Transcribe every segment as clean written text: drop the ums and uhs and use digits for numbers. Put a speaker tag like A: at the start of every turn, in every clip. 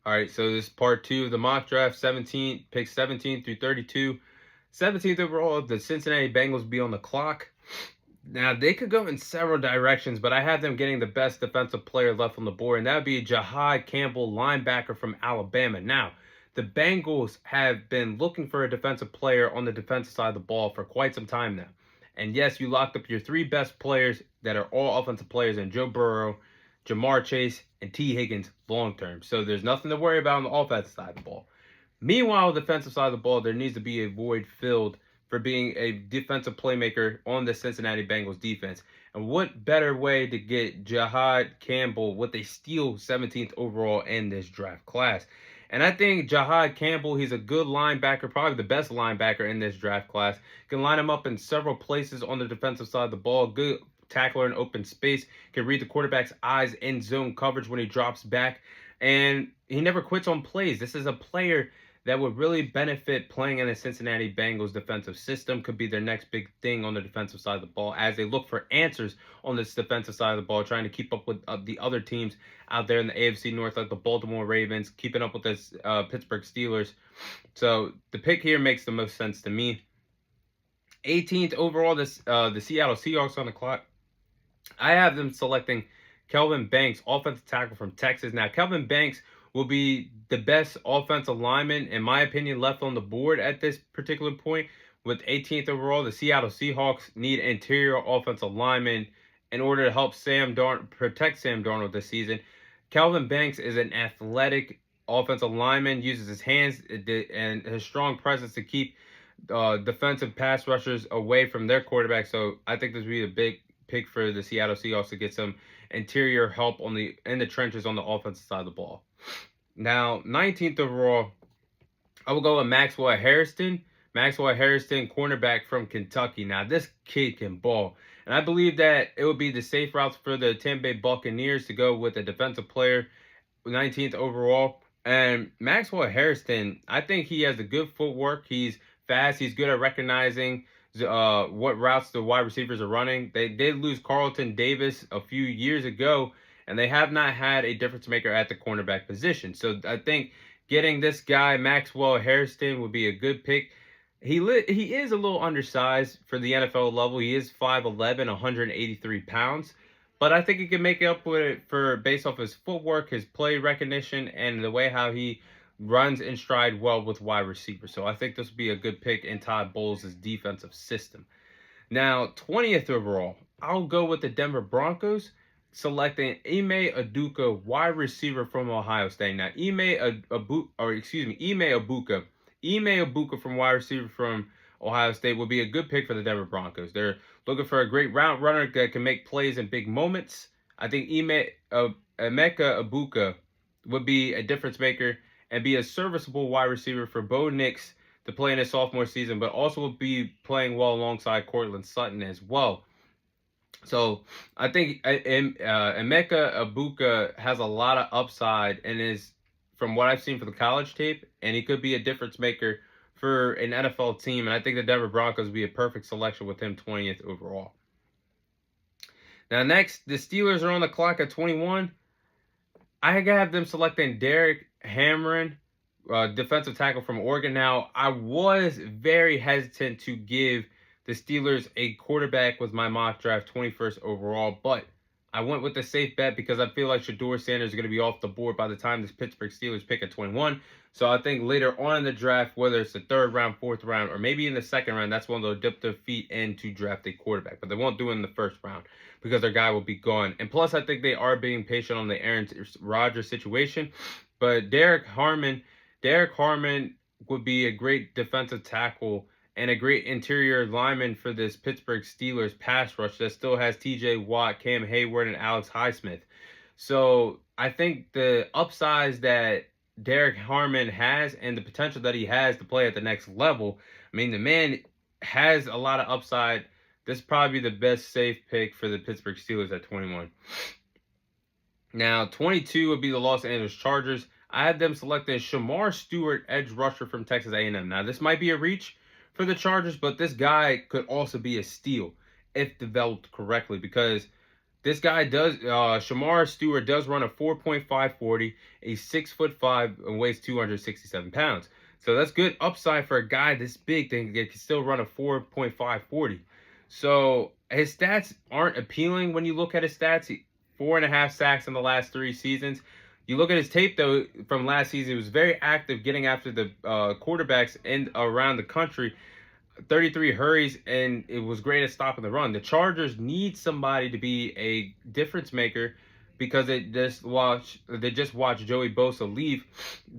A: All right, so this is part two of the mock draft, 17, picks 17 through 32. 17th overall, the Cincinnati Bengals be on the clock. Now, they could go in several directions, but I have them getting the best defensive player left on the board, and that would be Jahad Campbell, linebacker from Alabama. Now, the Bengals have been looking for a defensive player on the defensive side of the ball for quite some time now. And yes, you locked up your three best players that are all offensive players in Joe Burrow, Jamar Chase, and T. Higgins long term. So there's nothing to worry about on the offensive side of the ball. Meanwhile, the defensive side of the ball, there needs to be a void filled for being a defensive playmaker on the Cincinnati Bengals defense. And what better way to get Jahad Campbell with a steal 17th overall in this draft class? And I think Jahad Campbell, he's a good linebacker, probably the best linebacker in this draft class. Can line him up in several places on the defensive side of the ball. Good tackler in open space. Can read the quarterback's eyes in zone coverage when he drops back. And he never quits on plays. This is a player that would really benefit playing in the Cincinnati Bengals defensive system. Could be their next big thing on the defensive side of the ball as they look for answers on this defensive side of the ball, trying to keep up with the other teams out there in the AFC North, like the Baltimore Ravens, keeping up with the Pittsburgh Steelers. So the pick here makes the most sense to me. 18th overall, the Seattle Seahawks on the clock. I have them selecting Kelvin Banks, offensive tackle from Texas. Now, Kelvin Banks will be the best offensive lineman, in my opinion, left on the board at this particular point. With 18th overall, the Seattle Seahawks need interior offensive linemen in order to help protect Sam Darnold this season. Kelvin Banks is an athletic offensive lineman, uses his hands and his strong presence to keep defensive pass rushers away from their quarterback. So I think this would be a big pick for the Seattle Seahawks to get some interior help in the trenches on the offensive side of the ball. Now, 19th overall, I will go with Maxwell Hairston. Maxwell Hairston, cornerback from Kentucky. Now, this kid can ball. And I believe that it would be the safe route for the Tampa Bay Buccaneers to go with a defensive player, 19th overall. And Maxwell Hairston, I think he has a good footwork. He's fast. He's good at recognizing what routes the wide receivers are running. They did lose Carlton Davis a few years ago, and they have not had a difference maker at the cornerback position. So I think getting this guy, Maxwell Hairston, would be a good pick. He is a little undersized for the NFL level. He is 5'11", 183 pounds. But I think he can make up with it based off his footwork, his play recognition, and the way how he runs in stride well with wide receivers. So I think this would be a good pick in Todd Bowles' defensive system. Now, 20th overall, I'll go with the Denver Broncos, selecting Ime Udoka, wide receiver from Ohio State. Now, Ime Udoka from wide receiver from Ohio State would be a good pick for the Denver Broncos. They're looking for a great route runner that can make plays in big moments. I think Emeka Egbuka would be a difference maker and be a serviceable wide receiver for Bo Nix to play in his sophomore season, but also will be playing well alongside Courtland Sutton as well. So I think Emeka Egbuka has a lot of upside and is, from what I've seen for the college tape, and he could be a difference maker for an NFL team. And I think the Denver Broncos would be a perfect selection with him 20th overall. Now next, the Steelers are on the clock at 21. I have them selecting Derek Cameron, defensive tackle from Oregon. Now, I was very hesitant to give the Steelers a quarterback with my mock draft 21st overall, but I went with the safe bet because I feel like Shedeur Sanders is going to be off the board by the time this Pittsburgh Steelers pick at 21. So I think later on in the draft, whether it's the third round, fourth round, or maybe in the second round, that's when they'll dip their feet in to draft a quarterback. But they won't do it in the first round because their guy will be gone. And plus, I think they are being patient on the Aaron Rodgers situation. But Derek Harmon would be a great defensive tackle and a great interior lineman for this Pittsburgh Steelers pass rush that still has TJ Watt, Cam Hayward, and Alex Highsmith. So I think the upsides that Derek Harmon has and the potential that he has to play at the next level, I mean, the man has a lot of upside. This is probably the best safe pick for the Pittsburgh Steelers at 21. Now, 22 would be the Los Angeles Chargers. I had them selecting Shamar Stewart, edge rusher from Texas A&M. Now, this might be a reach for the Chargers, but this guy could also be a steal if developed correctly because This guy does, Shamar Stewart does run a 4.540, a 6'5", and weighs 267 pounds. So that's good upside for a guy this big that can still run a 4.540. So his stats aren't appealing when you look at his stats. 4.5 sacks in the last 3 seasons. You look at his tape though from last season; he was very active getting after the quarterbacks in around the country. 33 hurries, and it was great at stopping the run. The Chargers need somebody to be a difference maker because they just watched Joey Bosa leave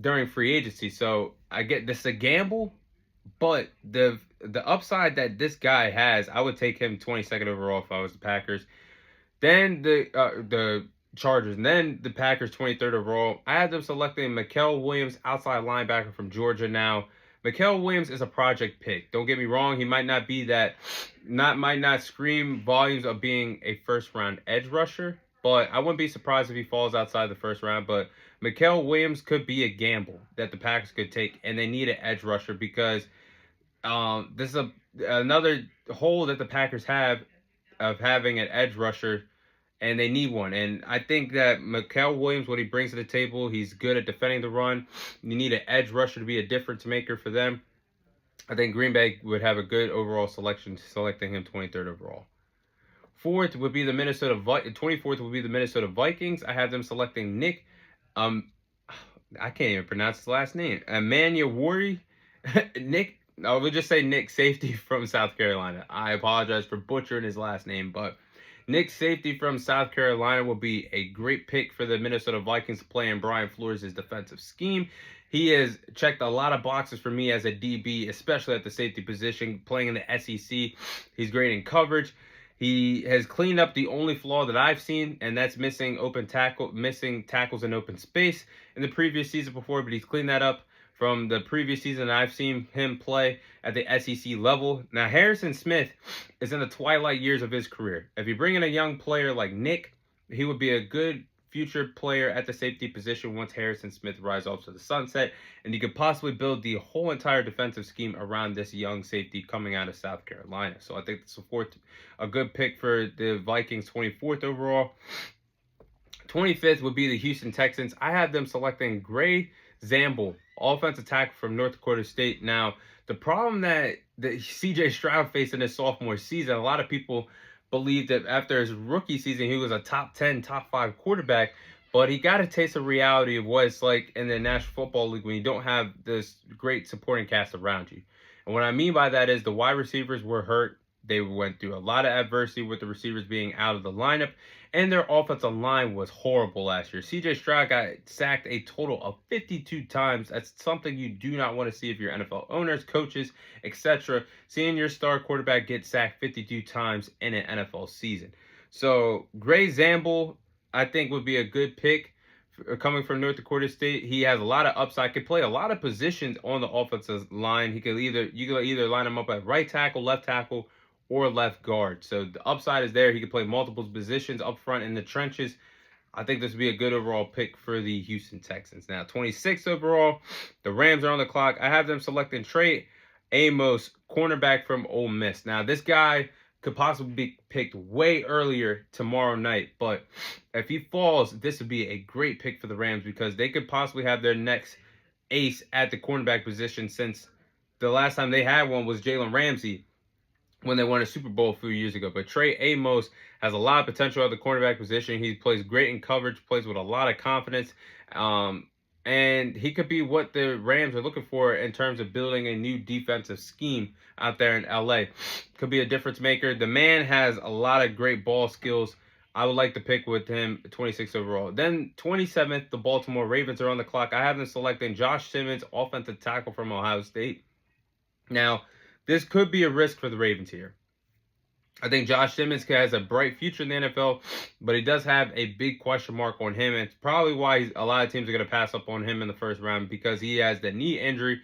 A: during free agency. So I get this a gamble, but the upside that this guy has, I would take him 22nd overall if I was the Packers. Then the Chargers, and then the Packers 23rd overall. I had them selecting Mikael Williams, outside linebacker from Georgia. Now, Mikael Williams is a project pick. Don't get me wrong; he might not be that, might not scream volumes of being a first round edge rusher. But I wouldn't be surprised if he falls outside the first round. But Mikael Williams could be a gamble that the Packers could take, and they need an edge rusher because this is another hole that the Packers have of having an edge rusher, and they need one. And I think that Mikael Williams, what he brings to the table, he's good at defending the run. You need an edge rusher to be a difference maker for them. I think Green Bay would have a good overall selection, selecting him 23rd overall. 24th would be the Minnesota Vikings. I have them selecting Nick. I can't even pronounce his last name. Emmanuel Nick. I would just say Nick, safety from South Carolina. I apologize for butchering his last name, but Nick, safety from South Carolina, will be a great pick for the Minnesota Vikings to play in Brian Flores' defensive scheme. He has checked a lot of boxes for me as a DB, especially at the safety position, playing in the SEC. He's great in coverage. He has cleaned up the only flaw that I've seen, and that's missing tackles in open space in the previous season before, but he's cleaned that up from the previous season I've seen him play at the SEC level. Now, Harrison Smith is in the twilight years of his career. If you bring in a young player like Nick, he would be a good future player at the safety position once Harrison Smith rises off to the sunset, and you could possibly build the whole entire defensive scheme around this young safety coming out of South Carolina. So I think this is a good pick for the Vikings, 24th overall. 25th would be the Houston Texans. I have them selecting Gray Zamble, offensive tackle from North Dakota State. Now, the problem that CJ Stroud faced in his sophomore season, a lot of people believed that after his rookie season, he was a top 10, top 5 quarterback, but he got a taste of reality of what it's like in the National Football League when you don't have this great supporting cast around you. And what I mean by that is the wide receivers were hurt. They went through a lot of adversity with the receivers being out of the lineup, and their offensive line was horrible last year. CJ Stroud got sacked a total of 52 times. That's something you do not want to see if you're NFL owners, coaches, etc. Seeing your star quarterback get sacked 52 times in an NFL season. So Gray Zamble, I think, would be a good pick coming from North Dakota State. He has a lot of upside. Could play a lot of positions on the offensive line. You could either line him up at right tackle, left tackle, or left guard. So the upside is there. He could play multiple positions up front in the trenches. I think this would be a good overall pick for the Houston Texans. Now, 26th overall, the Rams are on the clock. I have them selecting Trey Amos, cornerback from Ole Miss. Now, this guy could possibly be picked way earlier tomorrow night, but if he falls, this would be a great pick for the Rams because they could possibly have their next ace at the cornerback position, since the last time they had one was Jalen Ramsey when they won a Super Bowl a few years ago. But Trey Amos has a lot of potential at the cornerback position. He plays great in coverage, plays with a lot of confidence, and he could be what the Rams are looking for in terms of building a new defensive scheme out there in LA. Could be a difference maker. The man has a lot of great ball skills. I would like to pick with him 26th overall. Then 27th, the Baltimore Ravens are on the clock. I have them selecting Josh Simmons, offensive tackle from Ohio State. Now, this could be a risk for the Ravens here. I think Josh Simmons has a bright future in the NFL, but he does have a big question mark on him. And it's probably why a lot of teams are going to pass up on him in the first round, because he has the knee injury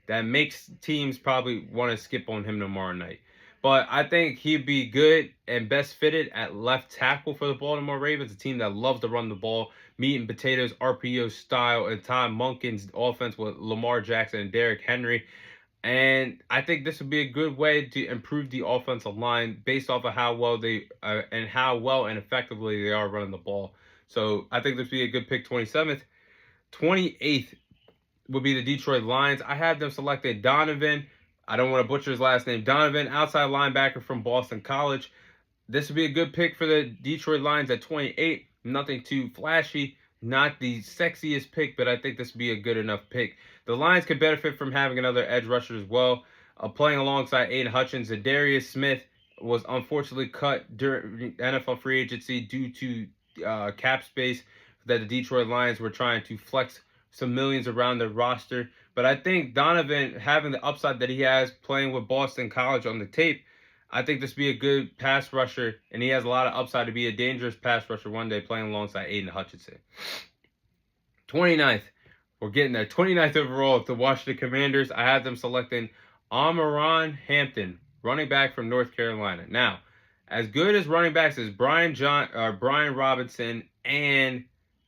A: that makes teams probably want to skip on him tomorrow night. But I think he'd be good and best fitted at left tackle for the Baltimore Ravens, a team that loves to run the ball, meat and potatoes, RPO style, and Todd Monken's offense with Lamar Jackson and Derrick Henry. And I think this would be a good way to improve the offensive line based off of how well and effectively they are running the ball. So I think this would be a good pick. 27th. 28th would be the Detroit Lions. I have them selected Donovan. I don't want to butcher his last name. Donovan, outside linebacker from Boston College. This would be a good pick for the Detroit Lions at 28. Nothing too flashy, not the sexiest pick, but I think this would be a good enough pick. The Lions could benefit from having another edge rusher as well. Playing alongside Aiden Hutchins, Zadarius Smith was unfortunately cut during NFL free agency due to cap space that the Detroit Lions were trying to flex some millions around their roster. But I think Donovan, having the upside that he has playing with Boston College on the tape, I think this would be a good pass rusher, and he has a lot of upside to be a dangerous pass rusher one day playing alongside Aiden Hutchinson. 29th. We're getting there. 29th overall, the Washington Commanders. I have them selecting Omarion Hampton, running back from North Carolina. Now, as good as running backs as Brian Robinson and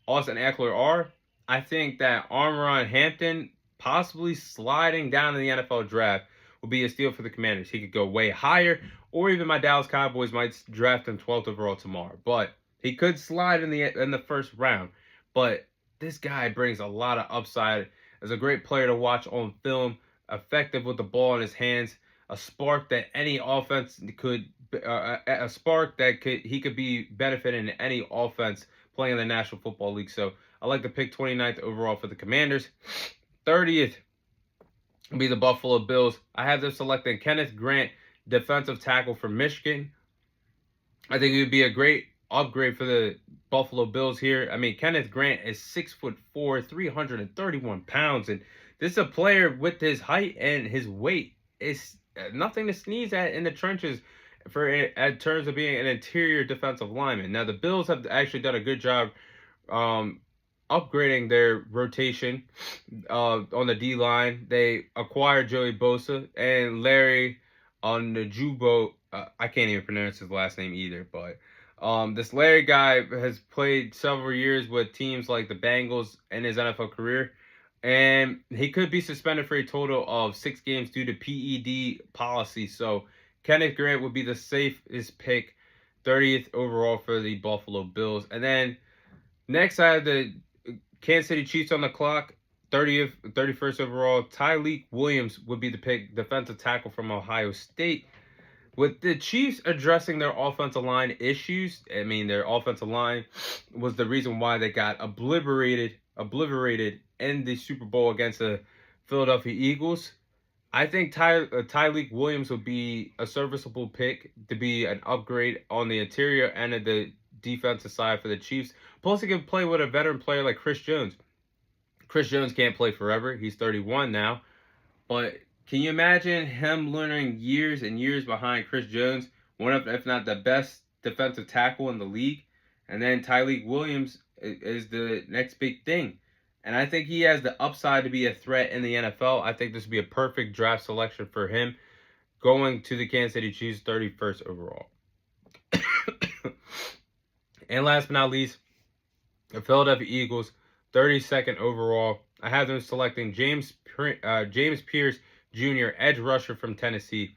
A: Austin Ekeler are, I think that Omarion Hampton possibly sliding down in the NFL draft will be a steal for the Commanders. He could go way higher, or even my Dallas Cowboys might draft him 12th overall tomorrow. But he could slide in the first round. But this guy brings a lot of upside. As a great player to watch on film, effective with the ball in his hands, a spark that any offense could, he could be benefiting in any offense playing in the National Football League. So I like to pick 29th overall for the Commanders. 30th will be the Buffalo Bills. I have them selecting Kenneth Grant, defensive tackle from Michigan. I think it would be a great upgrade for the Buffalo Bills here. I mean, Kenneth Grant is 6'4", 331 pounds, and this is a player with his height and his weight. It's nothing to sneeze at in the trenches in terms of being an interior defensive lineman. Now, the Bills have actually done a good job upgrading their rotation on the D-line. They acquired Joey Bosa and Larry Najubo. I can't even pronounce his last name either, but this Larry guy has played several years with teams like the Bengals in his NFL career, and he could be suspended for a total of 6 games due to PED policy. So Kenneth Grant would be the safest pick, 30th overall for the Buffalo Bills. And then next I have the Kansas City Chiefs on the clock, 31st overall. Tyleik Williams would be the pick, defensive tackle from Ohio State. With the Chiefs addressing their offensive line issues, I mean, their offensive line was the reason why they got obliterated in the Super Bowl against the Philadelphia Eagles. I think Tyleik Williams would be a serviceable pick to be an upgrade on the interior end of the defensive side for the Chiefs. Plus, he can play with a veteran player like Chris Jones. Chris Jones can't play forever. He's 31 now. But can you imagine him learning years and years behind Chris Jones, one of, if not the best defensive tackle in the league? And then Tyleik Williams is the next big thing. And I think he has the upside to be a threat in the NFL. I think this would be a perfect draft selection for him, going to the Kansas City Chiefs, 31st overall. And last but not least, the Philadelphia Eagles, 32nd overall. I have them selecting James Pierce Jr., edge rusher from Tennessee.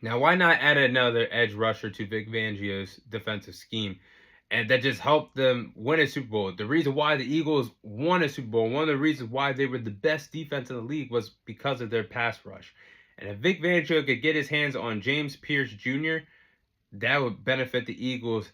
A: Now, why not add another edge rusher to Vic Fangio's defensive scheme? And that just helped them win a Super Bowl. The reason why the Eagles won a Super Bowl, one of the reasons why they were the best defense in the league was because of their pass rush. And if Vic Fangio could get his hands on James Pierce Jr., that would benefit the Eagles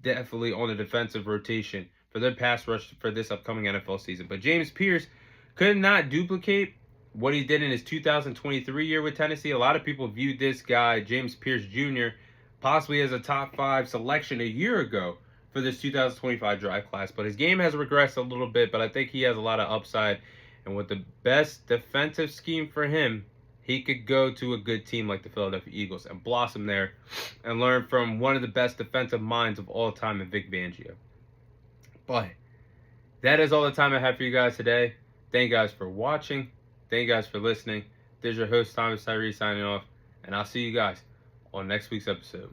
A: definitely on the defensive rotation for their pass rush for this upcoming NFL season. But James Pierce could not duplicate what he did in his 2023 year with Tennessee. A lot of people viewed this guy, James Pierce Jr., possibly as a top 5 selection a year ago for this 2025 draft class. But his game has regressed a little bit, but I think he has a lot of upside. And with the best defensive scheme for him, he could go to a good team like the Philadelphia Eagles and blossom there and learn from one of the best defensive minds of all time in Vic Fangio. But that is all the time I have for you guys today. Thank you guys for watching. Thank you guys for listening. This is your host, Thomas Tyree, signing off. And I'll see you guys on next week's episode.